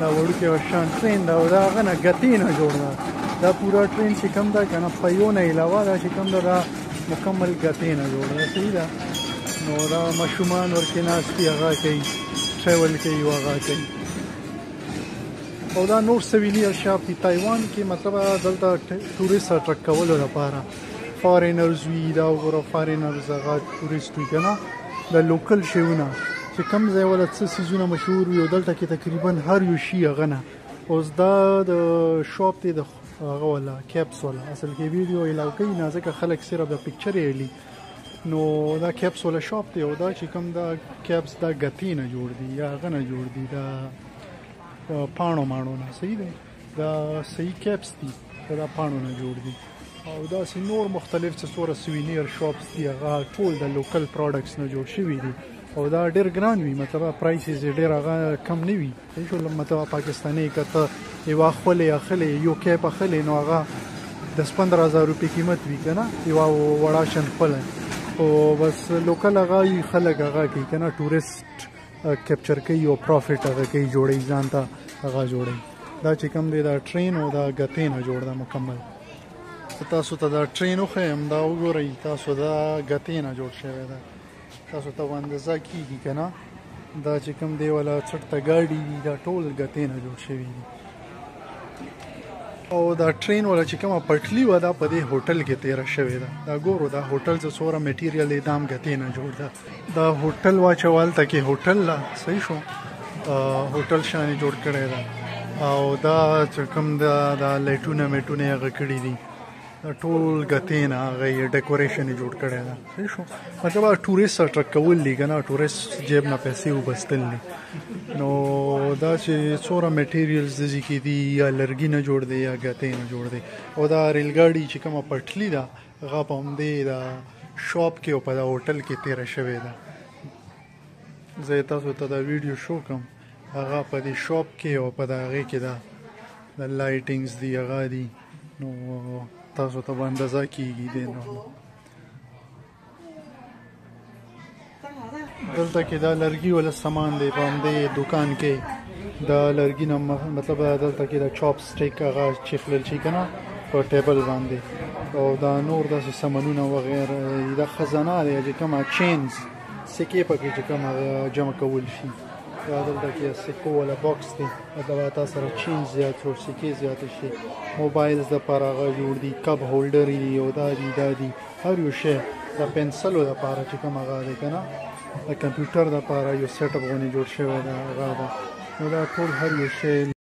دا وړوکی شان ټرین دا او د هغه نه ګتې نه جوړ ده دا پوره ټرین چې کوم ده که نه پهیو نه علاوه دا چې کوم ده دا مکمل ګتې نه جوړ ده صحیح ده نو دا ماشومان ورکې ناست دي هغه کوي ټریول کوي او هغه کوي او دا نور سوینیر شاپ دي تایوان کې مطلب دلته ټوریست اټریکټ کولو لپاره فارینرز وي دا وګوره فارینرز هغه ټوریست وي که نه د لوکل شیونه چې کوم ځای ولا څه څیزونه مشهور وي او دلته کې تقریبا هر یو شي هغه نه اوس دا د شاپ دی د هغه والا کیپس والا اصل کې ویډیو الاو کوي نه ځکه خلک صرف د پکچر یې لي نو دا کیپس والا شاپ دی او دا چې کوم دا کیپس دا ګتې نه جوړ دي یا هغه نه جوړ دي دا پاڼو ماڼو نه صحیح دی دا صحیح کیپس دي دا پاڼو نه جوړ دي او داسې نور مختلف څه څومره سوینیر شاپس دي هغه ټول د لوکل پروډکټس نه جوړ شوي دي او دا ډېر ګران وي مطلب پرایسز یې ډېر هغه کم نه وي صحیح شو مطلب پاکستاني که ته یوه خولې اخلې یو کیپ اخلې نو هغه 10-15,000 روپۍ قیمت وي که نه یوه وړه شن خپله خو بس لوکل هغه وي خلک هغه کوي که نه ټوریسټ کیپچر کوي او پرافټ هغه کوي جوړوي ځان ته هغه جوړوي دا چې کوم دی دا ټرین او دا ګتې نه جوړ ده مکمل تاسو ته دا ټرین وښیم دا وګورئ تاسو دا ګتې نه جوړ شوی ده تاسو ته اندازه کېږي که نه دا چې کوم دی والا څټ ته ګاډي دي دا ټول ګتې نه جوړ شوي دي او دا ټرین والا چې کومه پټلي وه دا په دې هوټل کې تېره شوې ده دا ګورو دا هوټل چې څومره میټیریل دی دا هم ګتې نه جوړ ده دا هوټل واچو هلته کې هوټل ده صحیح شو هوټل شانې جوړ کړی ده او دا چې کوم دا لایټونه میټونه یې هغه کړي دي ټول ګتې نه هغه یې ډیکوریشن یې جوړ کړی ده صحیح شو مطلب ټوریست اټریکټ کول دي که نه ټوریست جیب نه پیسې وبستل دي نو دا چې څومره میټیریلز دې کې دي یا لرګي نه جوړ دی یا ګتې نه جوړ دی او دا ریل ګاډي چې کومه پټلي ده هغه په همدې دا شاپ کې او په دا هوټل کې تېره شوې ده زه تاسو ته دا ویډیو شو کوم هغه په دې شاپ کې او په د هغې کې ده د لایټینګز دي هغه دي نو تاسو ته به اندازه کېږي دی نو دلته کې دا لرګي والا سامان دی په همدې دوکان کې دا لرګي نه مطلب دلته کې دا چاپ سټیک هغه چیخلل شي که نه په ټیبل باندې او دا نور داسې سامانونه وغیره دا خزانه دی چې کومه چینز سکې پکې چې کومه جمع کول شي دا دلته کې سکو والا باکس دی دا تا سره چین زیات شو سکې زیاته شي موبایلز دپاره هغه جوړ دي کپ هولډر دي او دا دي هر یو شی د پنسلو دپاره چې کوم هغه دی که نه د کمپیوټر دپاره یو سیټ اپ غونې جوړ شوی ده هغه ده نو دا ټول هر یو شی